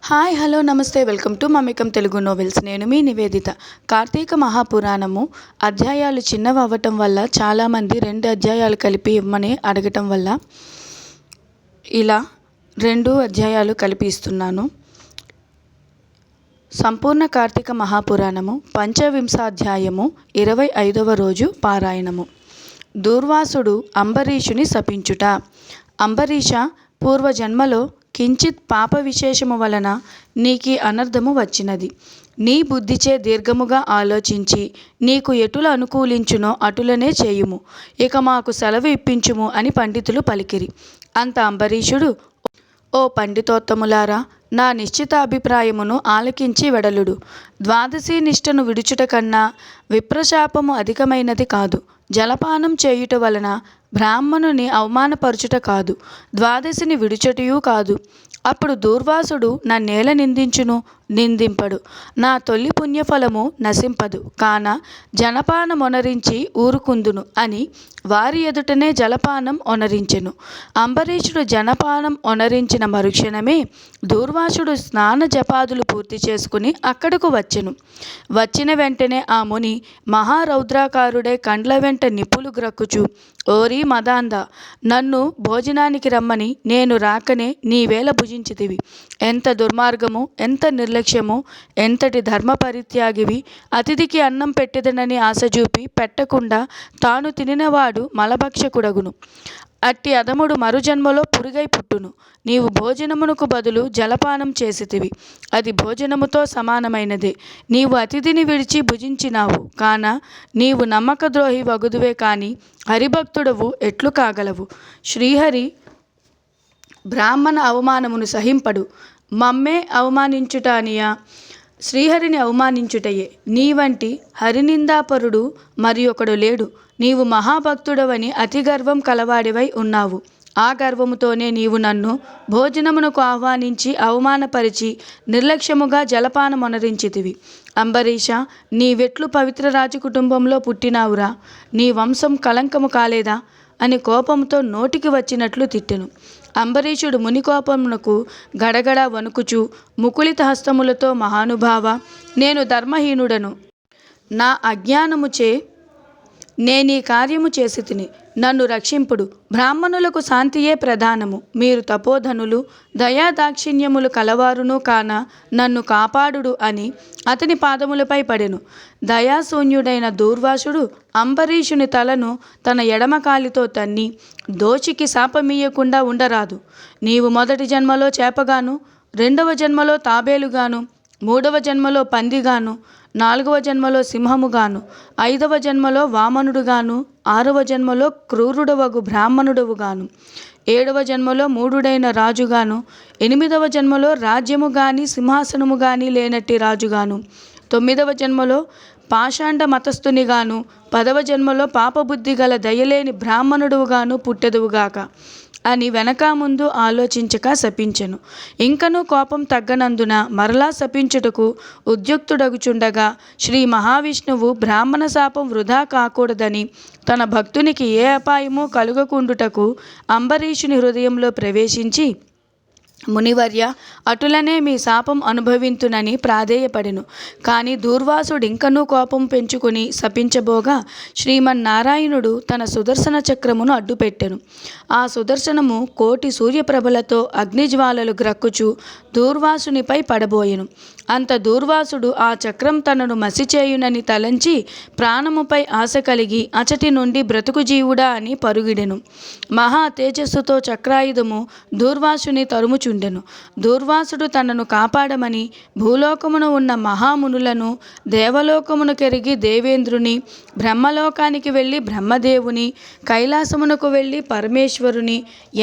Hi hello నమస్తే welcome to మమేకం Telugu novels. నేను మీ నివేదిత. కార్తీక మహాపురాణము అధ్యాయాలు చిన్నవి అవ్వటం వల్ల చాలామంది 2 అధ్యాయాలు కలిపి ఇవ్వమని అడగటం వల్ల ఇలా 2 అధ్యాయాలు కలిపి ఇస్తున్నాను. సంపూర్ణ కార్తీక మహాపురాణము పంచవింశాధ్యాయము 25వ రోజు పారాయణము. దూర్వాసుడు అంబరీషుని శపించుట. అంబరీష, పూర్వజన్మలో కించిత్ పాప విశేషము వలన నీకీ అనర్థము వచ్చినది. నీ బుద్ధిచే దీర్ఘముగా ఆలోచించి నీకు ఎటుల అనుకూలించునో అటులనే చేయుము. ఇక మాకు సెలవు ఇప్పించుము అని పండితులు పలికిరి. అంత అంబరీషుడు, ఓ పండితోత్తములారా, నా నిశ్చితాభిప్రాయమును ఆలకించి వెడలుడు. ద్వాదశి నిష్టను విడుచుట కన్నా విప్రశాపము అధికమైనది కాదు. జలపానం చేయుట వలన బ్రాహ్మణుని అవమానపరచుట కాదు, ద్వాదశిని విడుచుటయూ కాదు. అప్పుడు దూర్వాసుడు నన్నేల నిందించును? నిందింపడు. నా తొలి పుణ్యఫలము నశింపదు కాన జలపానమొనరించి ఊరుకుందును అని వారి ఎదుటనే జలపానం ఒనరించెను. అంబరీషుడు జలపానం ఒనరించిన మరుక్షణమే దూర్వాసుడు స్నాన జపాదులు పూర్తి చేసుకుని అక్కడకు వచ్చెను. వచ్చిన వెంటనే ఆ ముని మహారౌద్రాకారుడే కండ్ల వెంట నిప్పులు గ్రక్కుచు, ఓరి మదాంద, నన్ను భోజనానికి రమ్మని నేను రాకనే నీవేళ భుజించితివి. ఎంత దుర్మార్గము, ఎంత నిర్లక్ష్యము, ఎంతటి ధర్మ పరిత్యాగివి. అతిథికి అన్నం పెట్టెదనని ఆశ చూపి పెట్టకుండా తాను తినినవాడు మలభక్షకుడగును. అట్టి అధముడు మరుజన్మలో పురుగై పుట్టును. నీవు భోజనమునకు బదులు జలపానం చేసితివి. అది భోజనముతో సమానమైనదే. నీవు అతిథిని విడిచి భుజించినావు కాన నీవు నమ్మకద్రోహి వగుదువే కాని హరిభక్తుడవు ఎట్లు కాగలవు? శ్రీహరి బ్రాహ్మణ అవమానమును సహింపడు. మమ్మే అవమానించుట అనియా? శ్రీహరిని అవమానించుటయే. నీ వంటి హరినిందాపరుడు మరి ఒకడు లేడు. నీవు మహాభక్తుడవని అతి గర్వం కలవాడివై ఉన్నావు. ఆ గర్వముతోనే నీవు నన్ను భోజనమునకు ఆహ్వానించి అవమానపరిచి నిర్లక్ష్యముగా జలపానమొనరించితివి. అంబరీష, నీవెట్లు పవిత్ర రాజు కుటుంబంలో పుట్టినావురా? నీ వంశం కళంకము కాలేదా అని కోపంతో నోటికి వచ్చినట్లు తిట్టెను. అంబరీషుడు ముని కోపమునకు గడగడ వణుకుచు ముకుళిత హస్తములతో, మహానుభావ, నేను ధర్మహీనుడను. నా అజ్ఞానముచే నేనీ కార్యము చేసి తిని. నన్ను రక్షింపుడు. బ్రాహ్మణులకు శాంతియే ప్రధానము. మీరు తపోధనులు, దయాదాక్షిణ్యములు కలవారును కాన నన్ను కాపాడుడు అని అతని పాదములపై పడెను. దయాశూన్యుడైన దూర్వాసుడు అంబరీషుని తలను తన ఎడమకాలితో తన్ని, దోషికి శాపమీయకుండా ఉండరాదు. నీవు మొదటి జన్మలో చేపగాను, 2వ జన్మలో తాబేలుగాను, 3వ జన్మలో పందిగాను, 4వ జన్మలో సింహముగాను, 5వ జన్మలో వామనుడుగాను, 6వ జన్మలో క్రూరుడవగు బ్రాహ్మణుడవుగాను, 7వ జన్మలో మూఢుడైన రాజుగాను, 8వ జన్మలో రాజ్యము గాని సింహాసనము గాని లేనట్టి రాజుగాను, 9వ జన్మలో పాషాండ మతస్థునిగాను, 10వ జన్మలో పాపబుద్ధి గల దయలేని బ్రాహ్మణుడుగాను పుట్టెదువుగాక అని వెనక ముందు ఆలోచించక శపించెను. ఇంకనూ కోపం తగ్గనందున మరలా శపించుటకు ఉద్యుక్తుడగుచుండగా శ్రీ మహావిష్ణువు బ్రాహ్మణ శాపం వృధా కాకూడదని తన భక్తునికి ఏ అపాయము కలుగకుండుటకు అంబరీషుని హృదయంలో ప్రవేశించి, మునివర్య, అటులనే మీ శాపం అనుభవింతునని ప్రాధేయపడెను. కానీ దూర్వాసుడింకనూ కోపం పెంచుకుని శపించబోగా శ్రీమన్నారాయణుడు తన సుదర్శన చక్రమును అడ్డుపెట్టెను. ఆ సుదర్శనము కోటి సూర్యప్రభలతో అగ్నిజ్వాలలు గ్రక్కుచు దూర్వాసునిపై పడబోయెను. అంత దూర్వాసుడు ఆ చక్రం తనను మసిచేయునని తలంచి ప్రాణముపై ఆశ కలిగి అచటి నుండి బ్రతుకు జీవుడా అని పరుగిడెను. మహా తేజస్సుతో చక్రాయుధము దూర్వాసుని తరుముచుండెను. దూర్వాసుడు తనను కాపాడమని భూలోకమున ఉన్న మహామునులను, దేవలోకమును కెరిగి దేవేంద్రుని, బ్రహ్మలోకానికి వెళ్ళి బ్రహ్మదేవుని, కైలాసమునకు వెళ్ళి పరమేశ్వరుని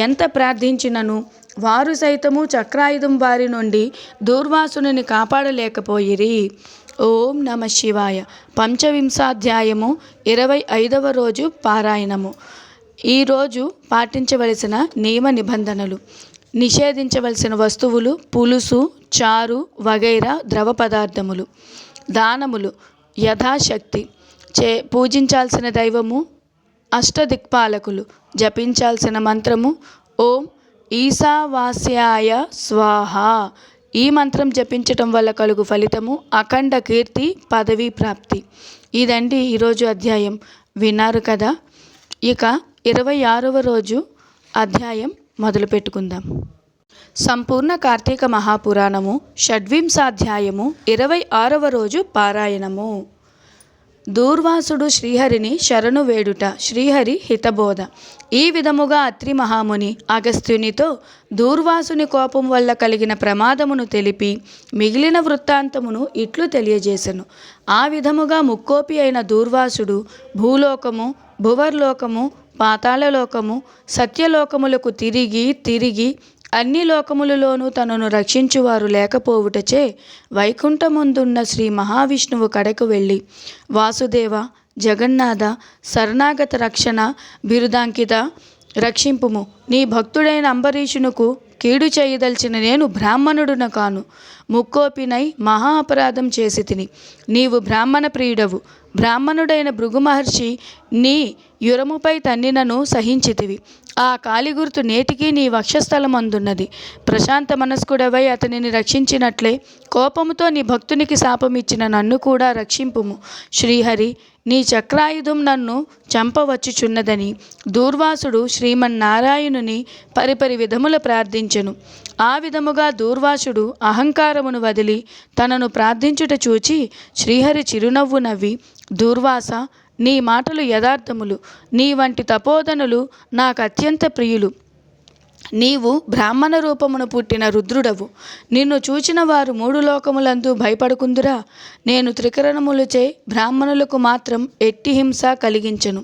ఎంత ప్రార్థించినను వారు సైతము చక్రాయుధం వారి నుండి దూర్వాసుని కాపాడలేకపోయిరి. ఓం నమ శివాయ. పంచవింశాధ్యాయము 25వ రోజు పారాయణము. ఈరోజు పాటించవలసిన నియమ నిబంధనలు: నిషేధించవలసిన వస్తువులు పులుసు, చారు వగైరా ద్రవ పదార్థములు. దానములు యథాశక్తి. పూజించాల్సిన దైవము అష్టదిక్పాలకులు. జపించాల్సిన మంత్రము ఓం ఈశావాస్యాయ స్వాహ. ఈ మంత్రం జపించటం వల్ల కలుగు ఫలితము అఖండ కీర్తి, పదవీ ప్రాప్తి. ఇదండి ఈరోజు అధ్యాయం. విన్నారు కదా. ఇక 26వ రోజు అధ్యాయం మొదలు పెట్టుకుందాం. సంపూర్ణ కార్తీక మహాపురాణము షడ్వింశాధ్యాయము 26వ రోజు పారాయణము. దూర్వాసుడు శ్రీహరిని శరణు వేడుట. శ్రీహరి హితబోధ. ఈ విధముగా అత్రి మహాముని అగస్త్యునితో దూర్వాసుని కోపం వల్ల కలిగిన ప్రమాదమును తెలిపి మిగిలిన వృత్తాంతమును ఇట్లు తెలియజేసెను. ఆ విధముగా ముక్కోపి అయిన దూర్వాసుడు భూలోకము, భువర్లోకము, పాతాళలోకము, సత్యలోకములకు తిరిగి అన్ని లోకములలోనూ తనను రక్షించువారు లేకపోవుటచే వైకుంఠముందున్న శ్రీ మహావిష్ణువు కడకు వెళ్ళి, వాసుదేవ, జగన్నాథ, శరణాగత రక్షణ బిరుదాంకిత రక్షింపుము. నీ భక్తుడైన అంబరీషునకు కీడు చేయదలిచిన నేను బ్రాహ్మణుడున కాను. ముక్కోపినై మహా అపరాధం చేసి తిని. నీవు బ్రాహ్మణ ప్రియుడవు. బ్రాహ్మణుడైన భృగు మహర్షి నీ యురముపై తన్నినను సహించితివి. ఆ కాలిగుర్తు నేటికి నీ వక్షస్థలమందున్నది. ప్రశాంత మనస్కుడవై అతనిని రక్షించినట్లే కోపముతో నీ భక్తునికి శాపమిచ్చిన నన్ను కూడా రక్షింపుము. శ్రీహరి, నీ చక్రాయుధం నన్ను చంపవచ్చుచున్నదని దూర్వాసుడు శ్రీమన్నారాయణుని పరిపరి విధముల ప్రార్థించెను. ఆ విధముగా దూర్వాసుడు అహంకారమును వదిలి తనను ప్రార్థించుట చూచి శ్రీహరి చిరునవ్వు నవ్వి, దూర్వాస, నీ మాటలు యథార్థములు. నీ వంటి తపోధనులు నాకు అత్యంత ప్రియులు. నీవు బ్రాహ్మణ రూపమును పుట్టిన రుద్రుడవు. నిన్ను చూచిన వారు 3 లోకములందు భయపడుకుందురా. నేను త్రికరణములచే బ్రాహ్మణులకు మాత్రం ఎట్టి హింస కలిగించను.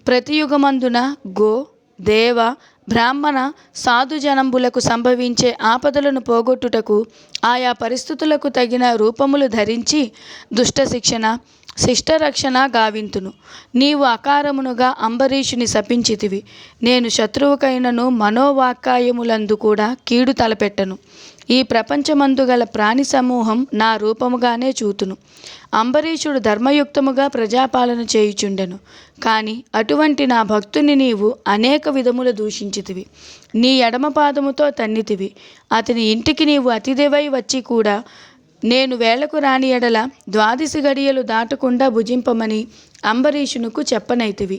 ప్రతియుగమందున గో, దేవ, బ్రాహ్మణ, సాధుజనంబులకు సంభవించే ఆపదలను పోగొట్టుటకు ఆయా పరిస్థితులకు తగిన రూపములు ధరించి దుష్ట శిక్షణ, శిష్టరక్షణ గావింతును. నీవు అకారమునుగా అంబరీషుని శపించితివి. నేను శత్రువుకైనను మనోవాక్కాయములందు కూడా కీడు తలపెట్టను. ఈ ప్రపంచమందు గల ప్రాణి సమూహం నా రూపముగానే చూతును. అంబరీషుడు ధర్మయుక్తముగా ప్రజాపాలన చేయుచుండెను. కానీ అటువంటి నా భక్తుని నీవు అనేక విధముల దూషించితివి. నీ ఎడమ పాదముతో తన్నితివి. అతని ఇంటికి నీవు అతిథివై వచ్చి కూడా నేను వేళకు రాని ఎడల 12 గడియలు దాటకుండా భుజింపమని అంబరీషునకు చెప్పనైతివి.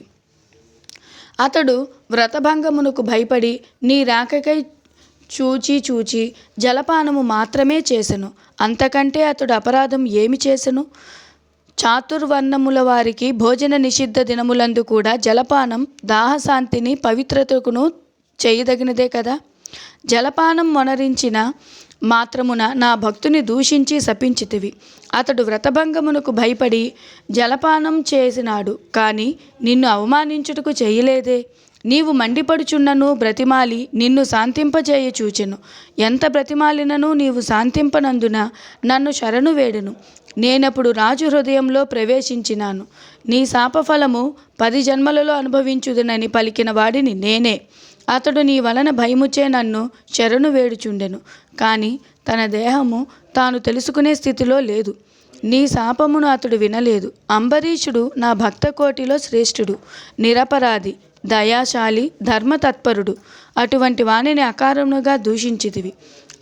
అతడు వ్రతభంగమునకు భయపడి నీ రాకకై చూచి జలపానము మాత్రమే చేసెను. అంతకంటే అతడు అపరాధం ఏమి చేసెను? చాతుర్వర్ణముల వారికి భోజన నిషిద్ధ దినములందు కూడా జలపానం దాహశాంతిని, పవిత్రతకును చేయదగినదే కదా. జలపానం మొనరించిన మాత్రమున నా భక్తుని దూషించి శపించితివి. అతడు వ్రతభంగమునకు భయపడి జలపానం చేసినాడు, కానీ నిన్ను అవమానించుటకు చేయలేదే. నీవు మండిపడుచున్నను బ్రతిమాలి నిన్ను శాంతింపజేయ చూచెను. ఎంత బ్రతిమాలినను నీవు శాంతింపనందున నన్ను శరణు వేడెను. నేనప్పుడు రాజు హృదయంలో ప్రవేశించినాను. నీ శాపఫలము 10 జన్మలలో అనుభవించుదునని పలికిన వాడిని నేనే. అతడు నీ వలన భయముచే నన్ను శరణు వేడుచుండెను, కానీ తన దేహము తాను తెలుసుకునే స్థితిలో లేదు. నీ శాపమును అతడు వినలేదు. అంబరీషుడు నా భక్త కోటిలో శ్రేష్ఠుడు, నిరపరాధి, దయాశాలి, ధర్మతత్పరుడు. అటువంటి వానిని అకారణముగా దూషించితివి.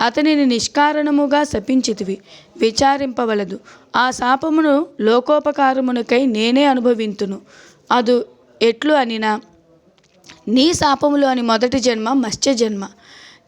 అతనిని నిష్కారణముగా శపించితివి. విచారింపవలదు. ఆ శాపమును లోకోపకారమునకై నేనే అనుభవింతును. అదు ఎట్లు అనినా, నీ శాపములోని మొదటి జన్మ మత్స్య జన్మ.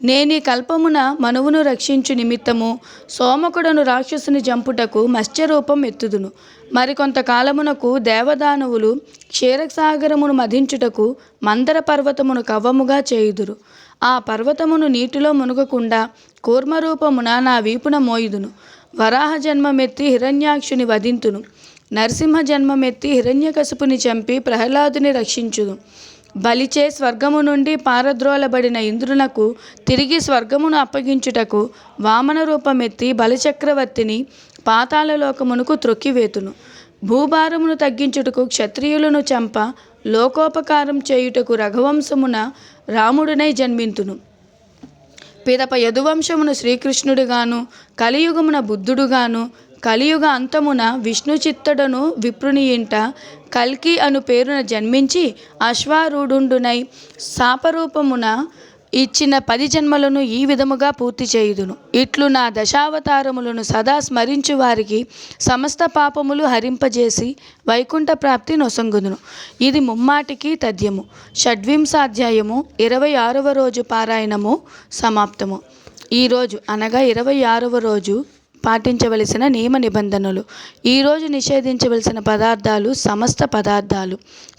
నేనీ కల్పమున మనువును రక్షించు నిమిత్తము సోమకుడను రాక్షసుని జంపుటకు మత్స్యరూపం ఎత్తుదును. మరికొంతకాలమునకు దేవదానవులు క్షీరసాగరమును మధించుటకు మందర పర్వతమును కవ్వముగా చేయుదురు. ఆ పర్వతమును నీటిలో మునుగకుండా కూర్మరూపమున నా వీపున మోయుదును. వరాహ జన్మమెత్తి హిరణ్యాక్షుని వధింతును. నరసింహ జన్మమెత్తి హిరణ్యకశిపుని చంపి ప్రహ్లాదుని రక్షించుదు. బలిచే స్వర్గము నుండి పారద్రోలబడిన ఇంద్రునకు తిరిగి స్వర్గమును అప్పగించుటకు వామన రూపమెత్తి బలిచక్రవర్తిని పాతాళలోకమునకు త్రొక్కివేతును. భూభారమును తగ్గించుటకు క్షత్రియులను చంప లోకోపకారం చేయుటకు రఘువంశమున రాముడునై జన్మింతును. పిదప యదువంశమున శ్రీకృష్ణుడుగాను, కలియుగమున బుద్ధుడుగాను, కలియుగ అంతమున విష్ణు చిత్తడను విప్రుని ఇంట కల్కి అను పేరున జన్మించి అశ్వారూఢుండునై శాపరూపమున ఇచ్చిన 10 జన్మలను ఈ విధముగా పూర్తి చేయుదును. ఇట్లు నా దశావతారములను సదా స్మరించు వారికి సమస్త పాపములు హరింపజేసి వైకుంఠ ప్రాప్తి నొసంగుదును. ఇది ముమ్మాటికి తథ్యము. షడ్వింశాధ్యాయము 26వ రోజు పారాయణము సమాప్తము. ఈరోజు అనగా 26వ రోజు పాటించవలసిన నియమ నిబంధనలు. ఈరోజు నిషేధించవలసిన పదార్థాలు సమస్త పదార్థాలు,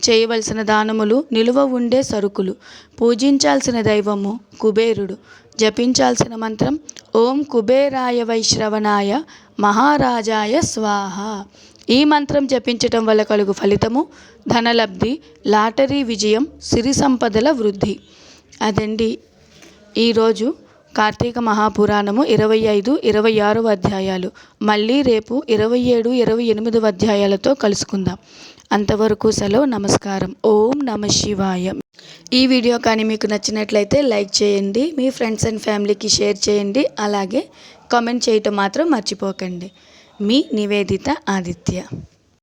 చేయవలసిన దానములు, నిలువ ఉండే సరుకులు, పూజించాల్సిన దైవము కుబేరుడు, జపించాల్సిన మంత్రం ఓం కుబేరాయ వైశ్రవణాయ మహారాజాయ స్వాహ. ఈ మంత్రం జపించటం వల్ల కలుగు ఫలితము ధనలబ్ధి, లాటరీ విజయం, సిరి సంపదల వృద్ధి. అదండి ఈరోజు కార్తీక మహాపురాణము 25, 26వ అధ్యాయాలు. మళ్ళీ రేపు 27, 28వ అధ్యాయాలతో కలుసుకుందాం. అంతవరకు సెలవు. నమస్కారం. ఓం నమ శివాయ. ఈ వీడియో కానీ మీకు నచ్చినట్లయితే లైక్ చేయండి, మీ ఫ్రెండ్స్ అండ్ ఫ్యామిలీకి షేర్ చేయండి, అలాగే కామెంట్ చేయటం మాత్రం మర్చిపోకండి. మీ నివేదిత ఆదిత్య.